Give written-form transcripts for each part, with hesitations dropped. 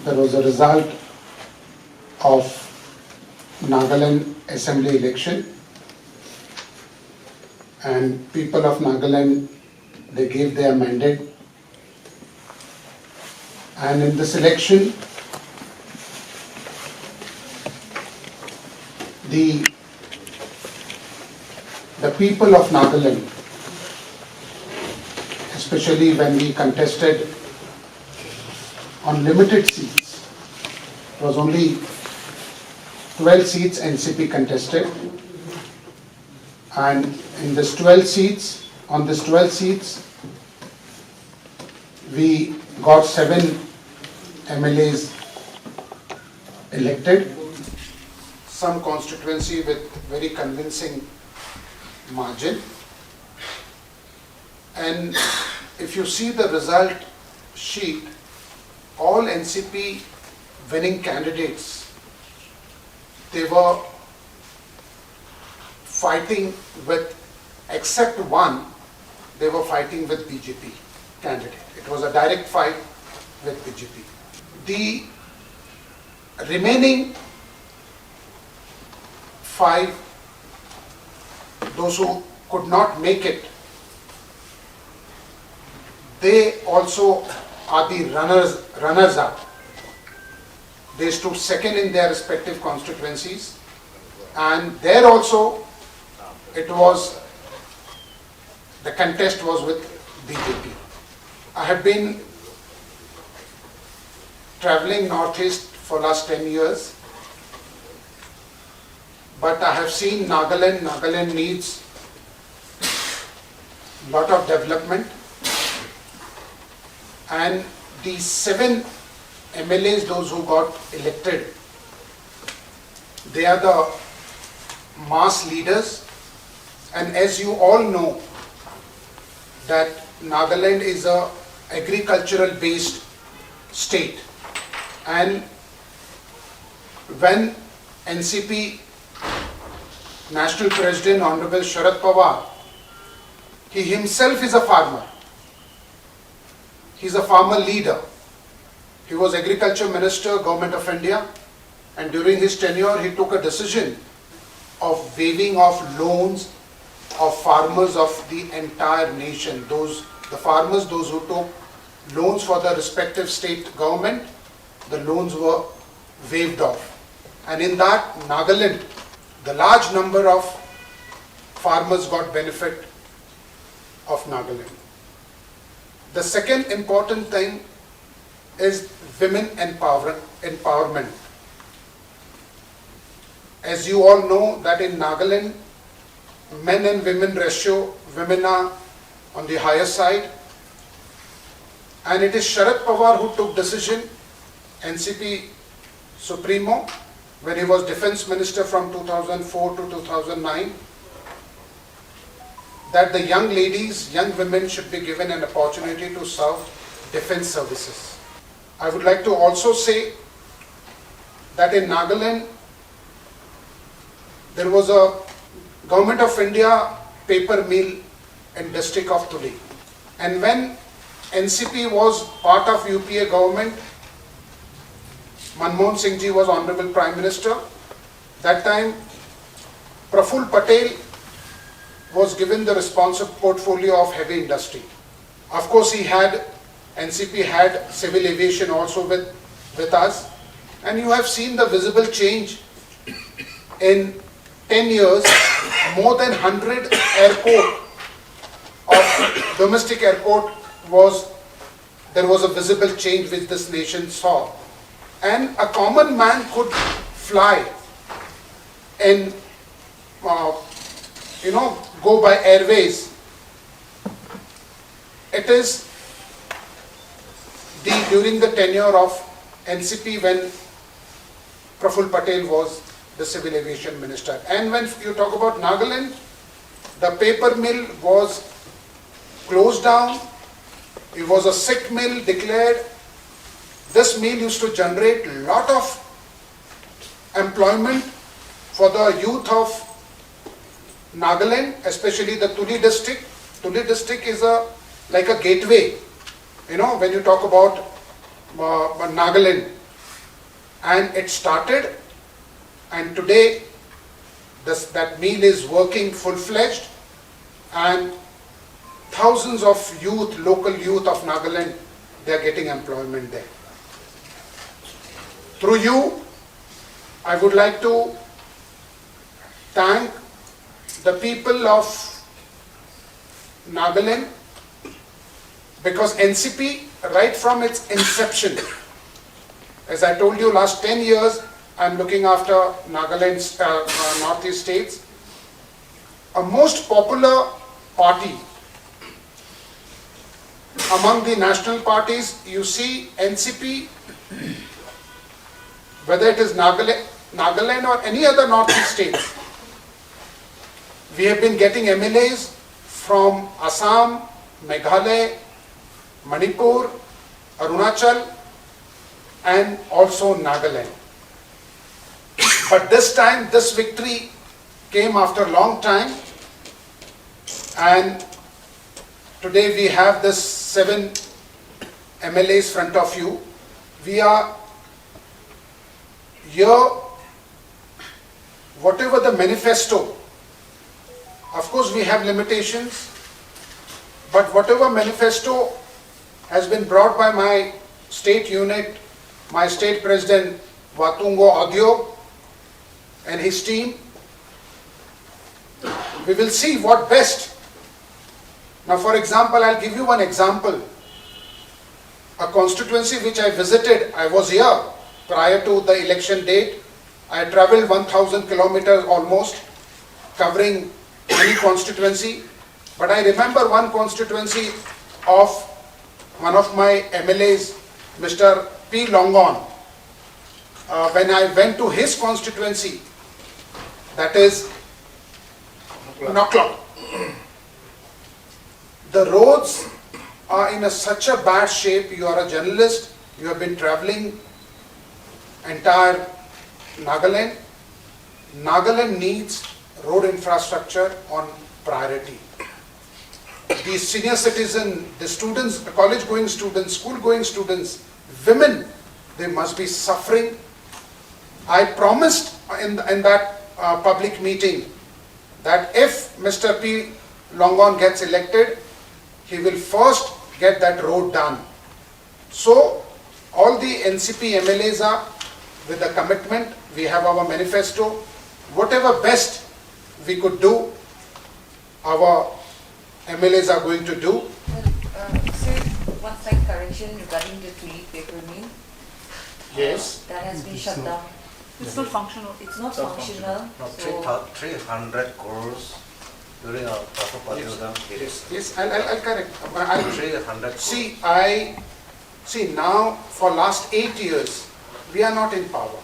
there was a result of Nagaland Assembly election, and people of Nagaland, they gave their mandate, and in this election the people of Nagaland, especially when we contested on limited seats, it was only 12 seats NCP contested, and in this 12 seats, we got 7 MLAs elected, some constituency with very convincing margin. And if you see the result sheet, all NCP winning candidates, they were fighting with, except one, they were fighting with BJP candidate. It was a direct fight with BJP. The remaining 5, those who could not make it, they also are the runners up. They stood second in their respective constituencies, and there also the contest was with BJP. I have been traveling northeast for last 10 years, but I have seen Nagaland. Nagaland needs lot of development, and the 7 MLAs, those who got elected, they are the mass leaders. And as you all know, that Nagaland is a agricultural based state, and when NCP National President Honorable Sharad Pawar, he himself is a farmer. He is a farmer leader. He was Agriculture Minister, Government of India, and during his tenure he took a decision of waiving off loans of farmers of the entire nation. The farmers who took loans for the respective state government, the loans were waived off. And in that, Nagaland, the large number of farmers got benefit of Nagaland. The second important thing is women empowerment. As you all know that in Nagaland, men and women ratio, women are on the higher side, and it is Sharad Pawar who took decision, NCP Supremo, when he was Defence Minister from 2004 to 2009, that the young ladies, young women should be given an opportunity to serve defence services. I would like to also say that in Nagaland, there was a Government of India paper mill in district of Tuli. And when NCP was part of UPA government, Manmohan Singh ji was Honorable Prime Minister. That time, Praful Patel was given the responsive portfolio of heavy industry. Of course, NCP had civil aviation also with us, and you have seen the visible change in 10 years. More than 100 domestic airport there was a visible change which this nation saw, and a common man could fly and go by airways. It is during the tenure of NCP when Praful Patel was the Civil Aviation Minister. And when you talk about Nagaland, the paper mill was closed down. It was a sick mill declared. This mill used to generate a lot of employment for the youth of Nagaland, especially the Tuli district. Tuli district is like a gateway. When you talk about Nagaland, And it started, and today that meal is working full-fledged, and thousands of youth, local youth of Nagaland, they are getting employment there. Through you, I would like to thank the people of Nagaland, because NCP, right from its inception, as I told you, last 10 years, I'm looking after Nagaland's northeast states. A most popular party among the national parties, you see NCP, whether it is Nagaland or any other northeast states, we have been getting MLAs from Assam, Meghalaya, Manipur, Arunachal, and also Nagaland. But this time, this victory came after a long time, and today we have this 7 MLAs front of you. We are here, whatever the manifesto, of course we have limitations, but whatever manifesto has been brought by my state unit, my state president Vatungo Agyo and his team, we will see what best. Now, for example, I'll give you one example. A constituency which I visited, I was here prior to the election date. I traveled 1,000 kilometers almost, covering any constituency. But I remember one constituency of one of my MLAs, Mr. P. Longon. When I went to his constituency, that is Nagaland, the roads are in such a bad shape. You are a journalist, you have been traveling entire Nagaland. Nagaland needs road infrastructure on priority. The senior citizen, the students, the college-going students, school-going students, women, they must be suffering. I promised in that public meeting that if Mr. P. Longon gets elected, he will first get that road done. So all the NCP MLAs are with the commitment. We have our manifesto. Whatever best we could do, our MLAs are going to do. Sir, one slight correction regarding the tulip paper mill. Yes. That has been shut down. It's not functional. It's not functional. No, So 300 crores during our Prabhupada period. Yes, I'll correct. I'll 300 crores. See now for last 8 years, we are not in power.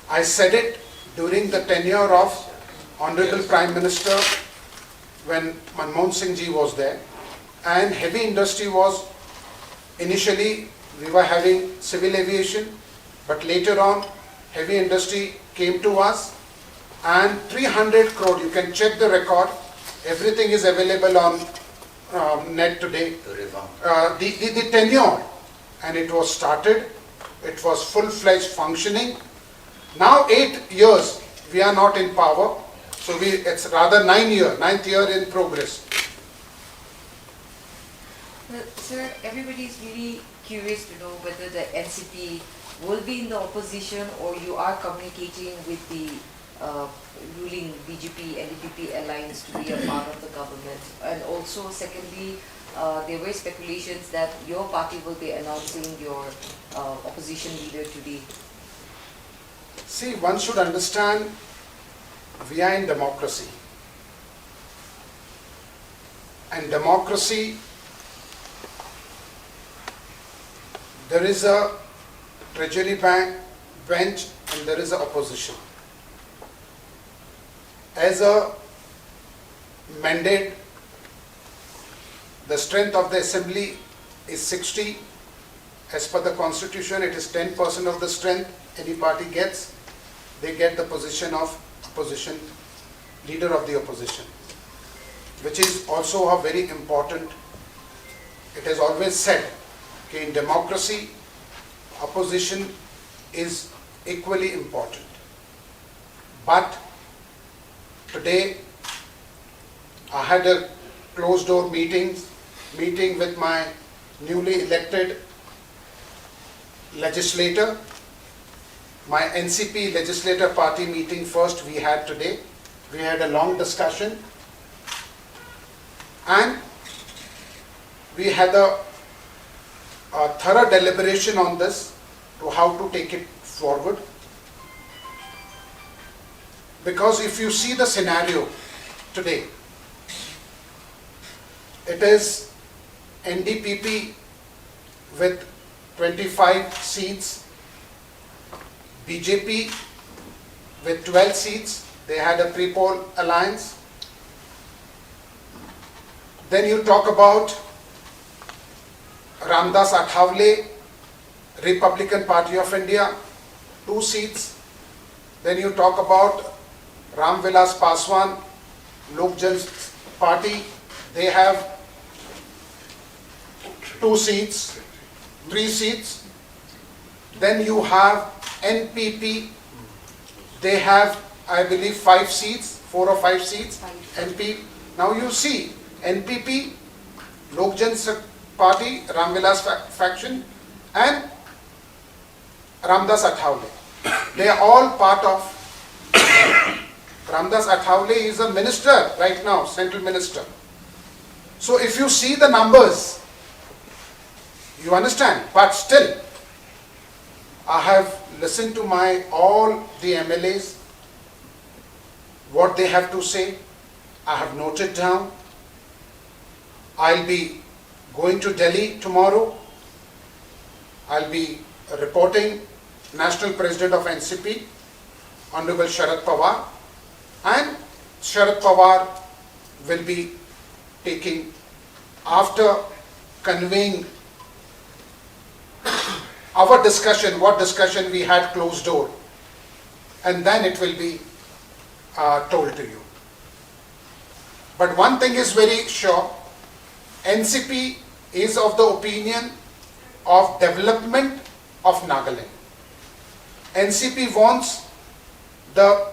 I said it during the tenure of Honorable Prime Minister when Manmohan Singh ji was there, and heavy industry was initially, we were having civil aviation, but later on heavy industry came to us, and 300 crore, you can check the record, everything is available on net today. To revamp. The tenure, and it was started, it was full-fledged functioning. Now 8 years we are not in power, so it's rather 9th year in progress. Well, sir, everybody is really curious to know whether the NCP will be in the opposition or you are communicating with the ruling BJP NDP alliance to be a part of the government. And also, secondly, there were speculations that your party will be announcing your opposition leader today. See, one should understand, we are in democracy. And democracy, there is a treasury bench and there is an opposition. As a mandate, the strength of the assembly is 60. As per the constitution, it is 10% of the strength any party gets. They get the position of opposition, leader of the opposition, which is also a very important. It has always said that in democracy, opposition is equally important. But today I had a closed door meeting with my newly elected legislator. My NCP legislator party meeting first we had today. We had a long discussion and we had a thorough deliberation on this to how to take it forward. Because if you see the scenario today, it is NDPP with 25 seats, BJP with 12 seats, they had a pre-poll alliance. Then you talk about Ramdas Athavale, Republican Party of India, 2 seats. Then you talk about Ram Vilas Paswan, Lok Jan Party, they have 2 seats, 3 seats. Then you have NPP, they have, I believe, 5 seats, 4 or 5 seats. NP. Now you see, NPP, Lok Jan Party, Ram Vilas faction, and Ramdas Athavale. They are all part of. Ramdas Athavale is a minister right now, central minister. So if you see the numbers, you understand. But still, I have listened to all the MLAs, what they have to say. I have noted down. I'll be going to Delhi tomorrow. I'll be reporting National President of NCP, Honorable Sharad Pawar, and Sharad Pawar will be taking, after conveying our discussion, what discussion we had closed door, and then it will be told to you. But one thing is very sure, NCP is of the opinion of development of Nagaland. NCP wants the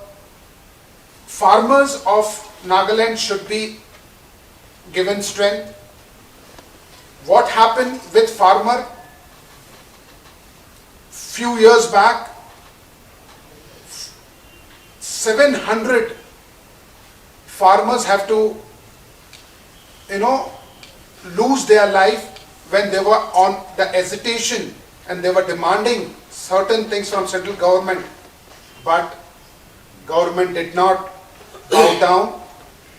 farmers of Nagaland should be given strength. What happened with farmer few years back, 700 farmers have to, lose their life when they were on the hesitation and they were demanding certain things from central government, but government did not bow down.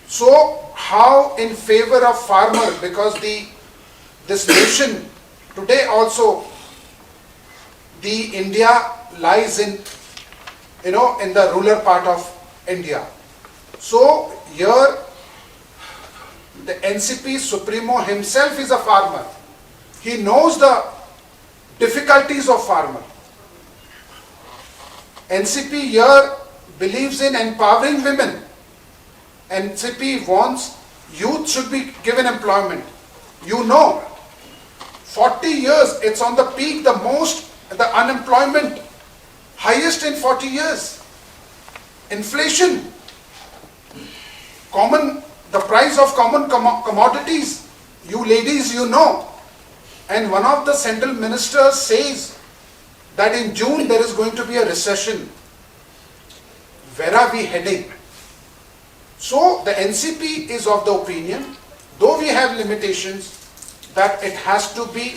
So how in favor of farmer, because this nation today also, the India lies in the rural part of India. So here the NCP Supremo himself is a farmer. He knows the difficulties of farmer. NCP here believes in empowering women. NCP wants youth should be given employment. 40 years, it's on the peak, the unemployment highest in 40 years. Inflation, the price of common commodities, you ladies, and one of the central ministers says that in June there is going to be a recession. Where are we heading? So the NCP is of the opinion, though we have limitations, that it has to be,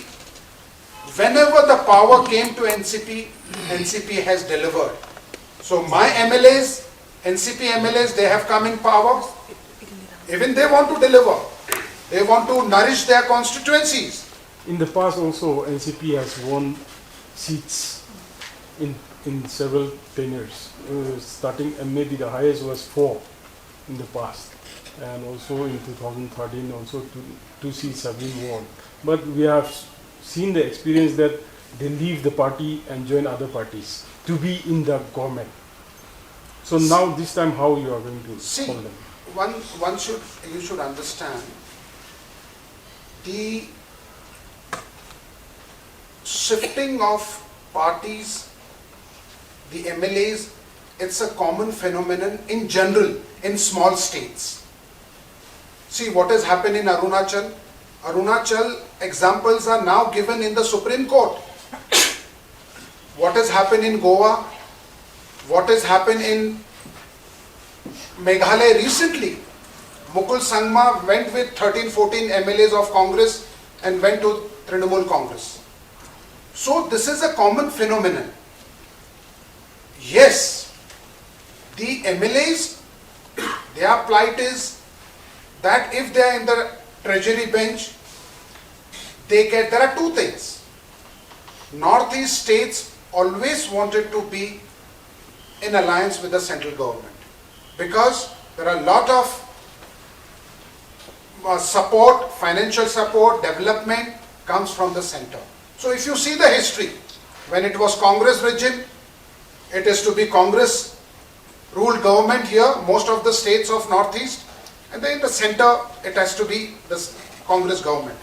whenever the power came to NCP, NCP has delivered. So my MLAs, NCP MLAs, they have come in power. Even they want to deliver. They want to nourish their constituencies. In the past also, NCP has won seats in several tenures, starting, and maybe the highest was 4 in the past. And also in 2013, also 2 seats have been won. But we have seen the experience that they leave the party and join other parties to be in the government. So now this time, how you are going to hold them? You should understand the shifting of parties the MLAs, it's a common phenomenon in general in small states. See what has happened in Arunachal. Arunachal examples are now given in the Supreme Court. What has happened in Goa? What has happened in Meghalaya recently? Mukul Sangma went with 13-14 MLAs of Congress and went to Trinamool Congress. So this is a common phenomenon. Yes, the MLAs, their plight is that if they are in the treasury bench, there are two things. Northeast states always wanted to be in alliance with the central government because there are a lot of support, financial support, development comes from the center. So if you see the history, when it was Congress regime, it is to be Congress ruled government here, most of the states of Northeast, and then in the center it has to be the Congress government.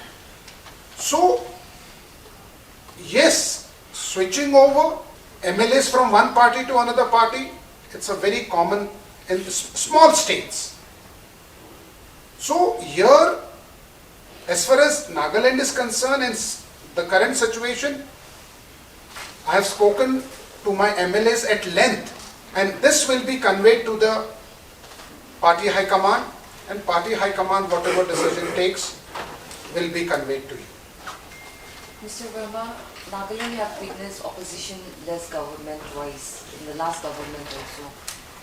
So yes, switching over MLAs from one party to another party, it's a very common in small states. So here, as far as Nagaland is concerned in the current situation, I have spoken to my MLAs at length, and this will be conveyed to the party high command, and party high command, whatever decision takes, will be conveyed to you. Mr. Verma, Nagaland have witnessed opposition-less government twice in the last government also.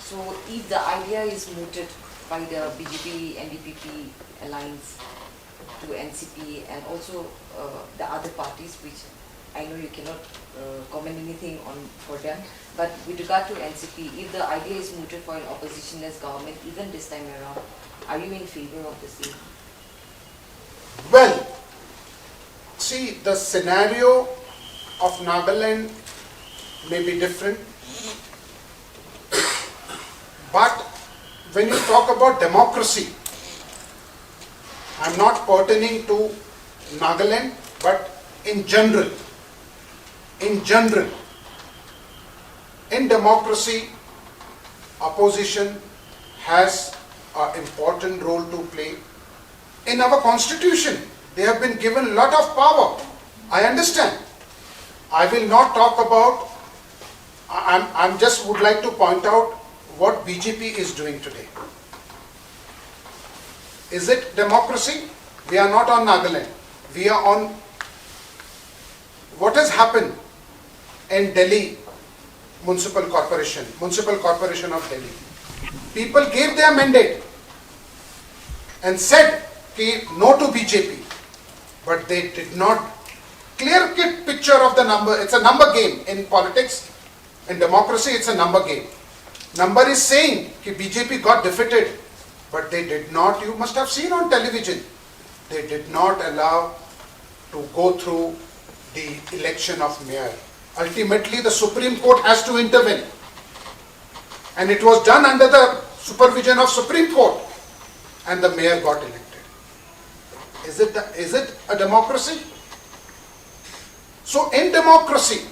So if the idea is mooted by the BJP NDPP alliance to NCP and also the other parties, which I know you cannot comment anything on for them, but with regard to NCP, if the idea is mooted for an opposition-less government, even this time around, are you in favor of the same? Well, see, the scenario of Nagaland may be different, but when you talk about democracy, I'm not pertaining to Nagaland, but in general, in democracy, opposition has an important role to play. In our constitution, they have been given a lot of power. I understand. I will not talk about, I'm just would like to point out what BJP is doing today. Is it democracy? We are not on Nagaland. We are on what has happened in Delhi Municipal Corporation of Delhi. People gave their mandate and said no to BJP, but they did not clear picture of the number. It's a number game in politics. In democracy, it's a number game. Number is saying that BJP got defeated, but they did not, you must have seen on television, they did not allow to go through the election of mayor. Ultimately, the Supreme Court has to intervene. And it was done under the supervision of Supreme Court. And the mayor got elected. Is it a democracy? So in democracy,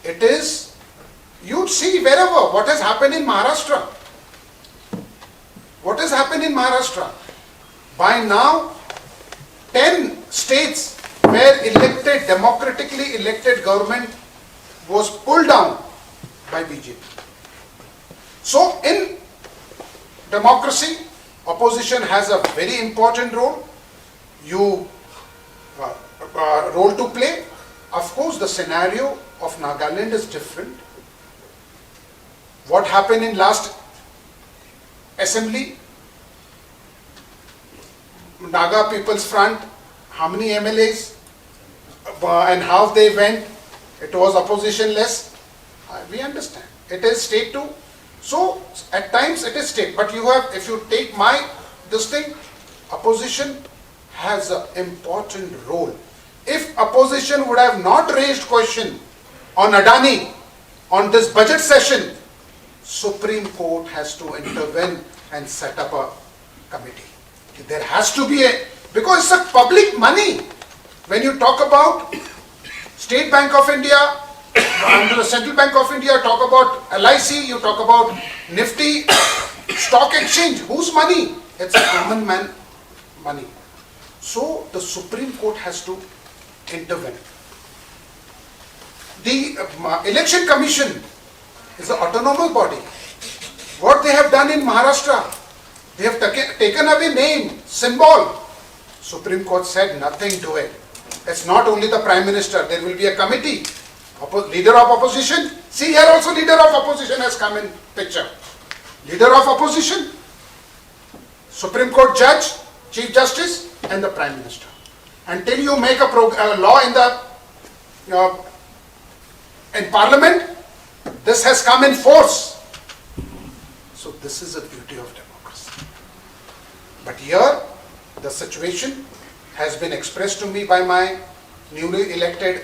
it is, you see wherever, what has happened in Maharashtra. What has happened in Maharashtra? By now, 10 states where democratically elected government was pulled down by BJP. So in democracy, opposition has a very important role. Role to play. Of course, the scenario of Nagaland is different. What happened in last assembly? Naga People's Front, how many MLAs and how they went? It was opposition-less. We understand. It is state too. So at times it is state. But you have, if you take this thing, opposition has an important role. If opposition would have not raised question on Adani, on this budget session, Supreme Court has to intervene and set up a committee. There has to be because it's a public money. When you talk about State Bank of India, under the Central Bank of India, talk about LIC, you talk about Nifty, stock exchange. Whose money? It's a common man money. So the Supreme Court has to intervene. The Election Commission is an autonomous body. What they have done in Maharashtra, they have taken away name, symbol. Supreme Court said nothing to it. It's not only the Prime Minister, there will be a committee. Leader of opposition, see here also leader of opposition has come in picture. Leader of opposition, Supreme Court judge, Chief Justice and the Prime Minister. Until you make a law in the in Parliament, this has come in force. So this is the beauty of democracy. But here, the situation has been expressed to me by my newly elected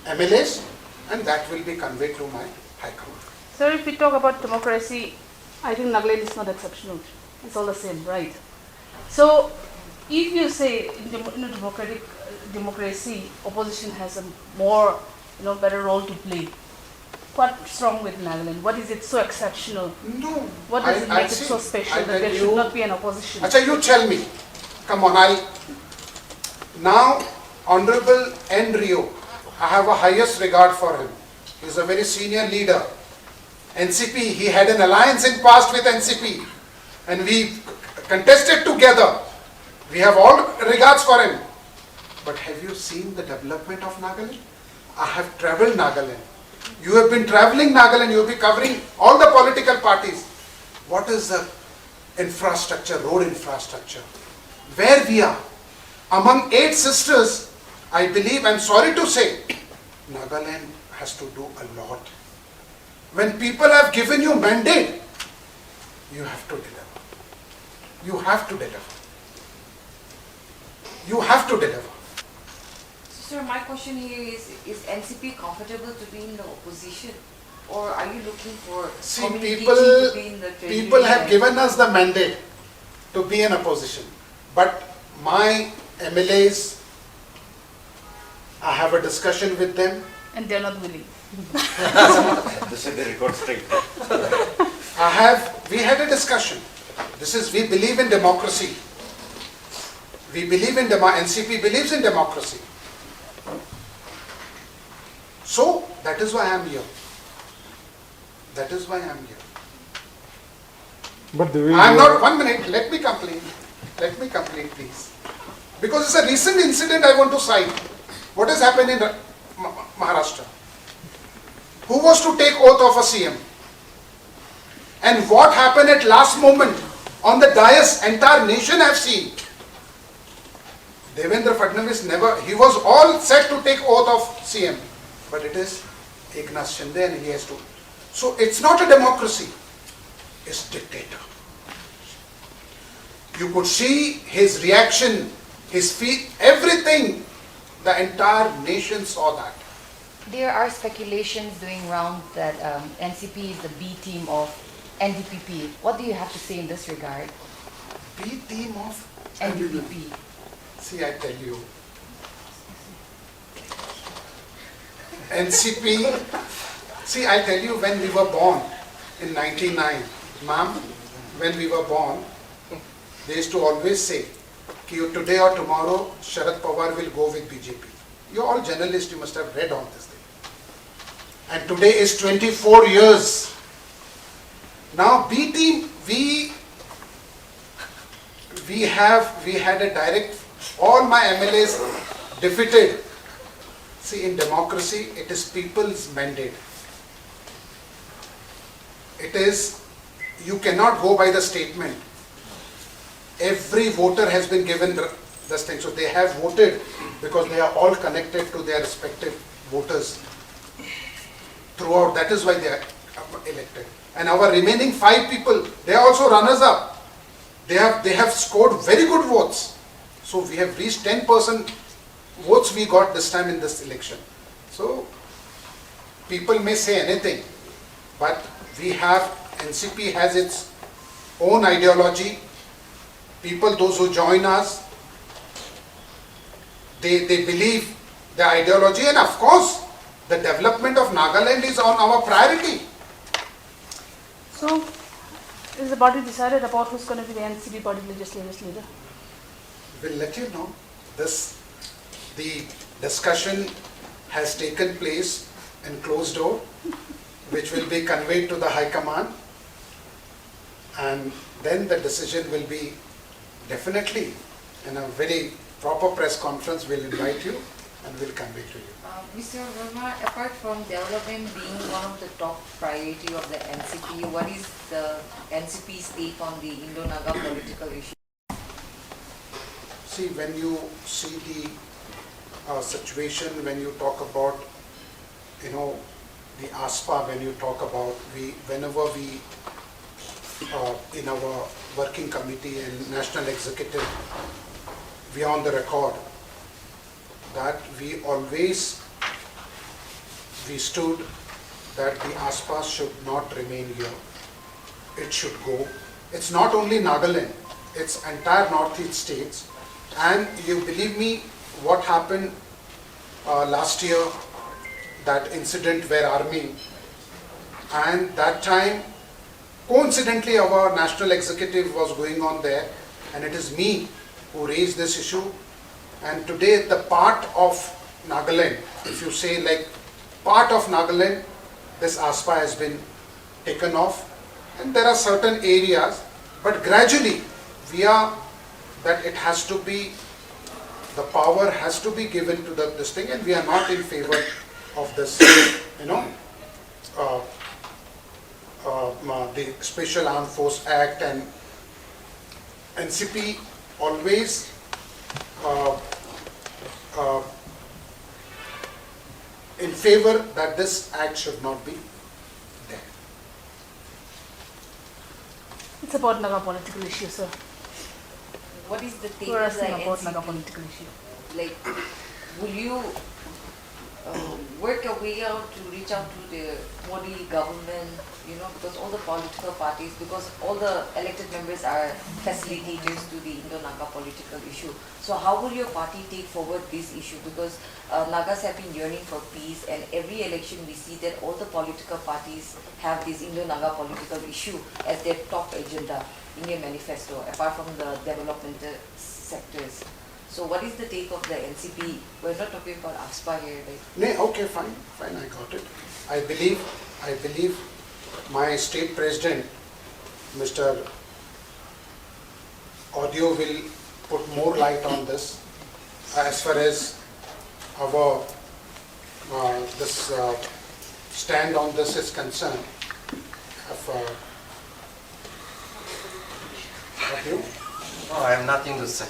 MLAs, and that will be conveyed to my High Command. Sir, if we talk about democracy, I think Nagaland is not exceptional. It's all the same, right? So, if you say in a democratic democracy, opposition has a more, better role to play. What's wrong with Nagaland? What is it so exceptional? No. What does it make it so special that there should not be an opposition? Acha, you tell me. Come on, now, Honorable N. Rio, I have a highest regard for him. He is a very senior leader. NCP, he had an alliance in past with NCP. And we contested together. We have all regards for him. But have you seen the development of Nagaland? I have travelled Nagaland. You have been travelling Nagaland, you will be covering all the political parties. What is the infrastructure, road infrastructure? Where we are, among 8 sisters, I believe, I'm sorry to say, Nagaland has to do a lot. When people have given you mandate, you have to deliver. You have to deliver. You have to deliver. So, sir, my question here is NCP comfortable to be in the opposition, or are you looking for See, communication to be in the treasury? people have given us the mandate to be in opposition. But my MLAs, I have a discussion with them. And they're not willing. This is the record straight. We had a discussion. We believe in democracy. We believe in NCP believes in democracy. So, that is why I am here. That is why I am here. But the way I am you not, are- 1 minute, let me complete. Let me complete, please. Because it's a recent incident I want to cite. What has happened in Maharashtra? Who was to take oath of a CM? And what happened at last moment on the dais, entire nation have seen. Devendra Fadnavis never, he was all set to take oath of CM. But it is Eknath Shinde and he has to. So it's not a democracy, it's dictator. You could see his reaction, his feet, everything. The entire nation saw that. There are speculations going around that NCP is the B team of NDPP. What do you have to say in this regard? B team of NDPP. See, I tell you. NCP, see, I tell you, when we were born in 99, ma'am, when we were born, they used to always say, today or tomorrow, Sharad Pawar will go with BJP. You're all journalists, you must have read all this thing. And today is 24 years. Now, B team, we had a direct, all my MLAs defeated. See, in democracy, it is people's mandate. It is, you cannot go by the statement. Every voter has been given this thing. So they have voted because they are all connected to their respective voters throughout. That is why they are elected. And our remaining 5 people, they are also runners up. They have scored very good votes. So we have reached 10% votes we got this time in this election. So people may say anything, but we have, NCP has its own ideology. People, those who join us, they believe the ideology, and of course the development of Nagaland is on our priority. So, is the party decided about who's going to be the NCP party legislative leader? We'll let you know. The discussion has taken place in closed door, which will be conveyed to the High Command, and then the decision will be definitely in a very proper press conference. We'll invite you and we'll convey to you. Mr. Verma, apart from development being one of the top priority of the NCP, what is the NCP's take on the Indo-Naga political issue? See, when you see the situation, when you talk about, the ASPA, when you talk about, whenever we, in our working committee and national executive, we are on the record that we stood that the ASPA should not remain here. It should go. It's not only Nagaland, it's entire Northeast states. And you believe me, what happened last year, that incident where army, and that time, coincidentally, our national executive was going on there, and it is me who raised this issue. And today, the part of Nagaland, if you say like part of Nagaland, this ASPA has been taken off, and there are certain areas, but gradually that it has to be, the power has to be given to this thing, and we are not in favor of this, the Special Armed Force Act, and NCP always in favor that this act should not be there. It's about Naga political issue, sir. What is the take We're of the asking about Naga NCP? political issue. Like, will you work your way out to reach out to the Modi government, because all the political parties, because all the elected members are facilitators to the Indo-Naga political issue. So how will your party take forward this issue? Because Nagas have been yearning for peace, and every election we see that all the political parties have this Indo-Naga political issue as their top agenda in their manifesto, apart from the developmental sectors. So what is the take of the NCP? We're not talking about ASPA here. Okay, fine, I got it. I believe my state president, Mr. Audio, will put more light on this as far as our this stand on this is concerned. Audio? No, I have nothing to say.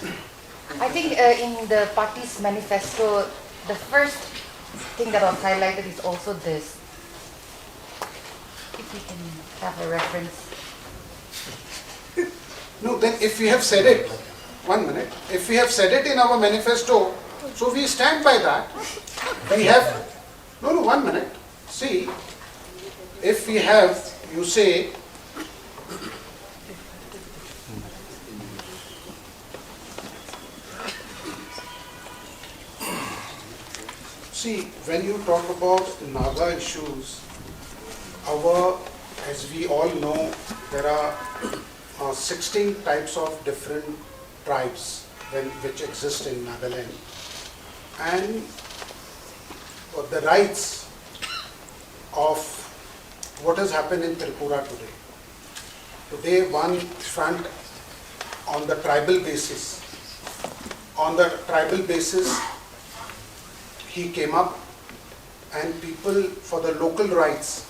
I think in the party's manifesto, the first thing that was highlighted is also this. If we can have a reference. No, then if we have said it, 1 minute, if we have said it in our manifesto, so we stand by that. We have, no, 1 minute. See, if we have, you say, see, when you talk about Naga issues, as we all know, there are 16 types of different tribes which exist in Nagaland. And the rights of what has happened in Tripura today. Today, one front on the tribal basis. On the tribal basis, he came up, and people for the local rights,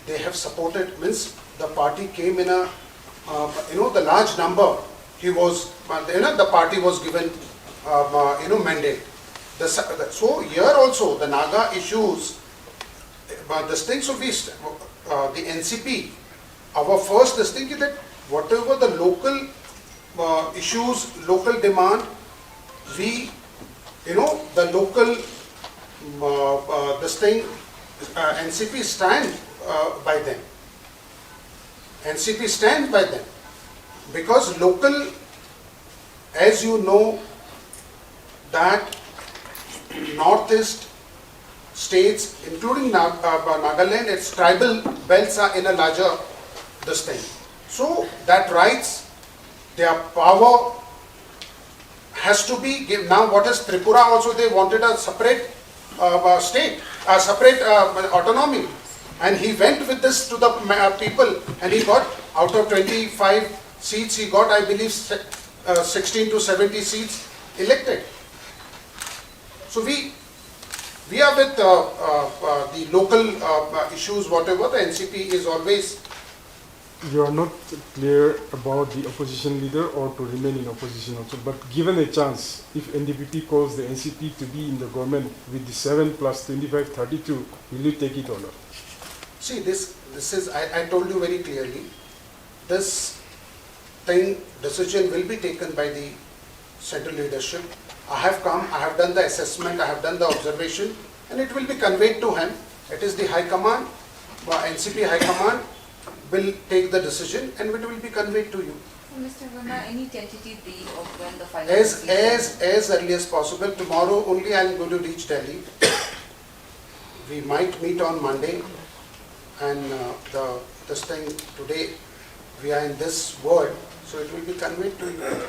they have supported, means the party came in a, the large number, the party was given, mandate. So here also, the Naga issues, this thing, so the NCP, our first this thing is that whatever the local issues, local demand, we, the local, this thing, NCP stand by them. NCP stand by them. Because local, as you know, that Northeast states, including Nagaland, its tribal belts are in a larger this thing. So that rights, their power has to be given. Now what is Tripura also, they wanted a separate state, a separate autonomy. And he went with this to the people, and he got, out of 25 seats, he got, I believe, 16 to 70 seats elected. So we are with the local issues, whatever. The NCP is always. You are not clear about the opposition leader or to remain in opposition also, but given a chance, if NDPP calls the NCP to be in the government with the 7 plus 25, 32, will you take it or not? See, this is, I told you very clearly, this decision will be taken by the central leadership. I have come, I have done the assessment, I have done the observation, and it will be conveyed to him. It is the High Command, NCP High Command will take the decision, and it will be conveyed to you. So, Mr. Verma, any tentative date of when the final As early as possible. Tomorrow only I am going to reach Delhi. We might meet on Monday, and this thing today we are in this world, so it will be conveyed to you.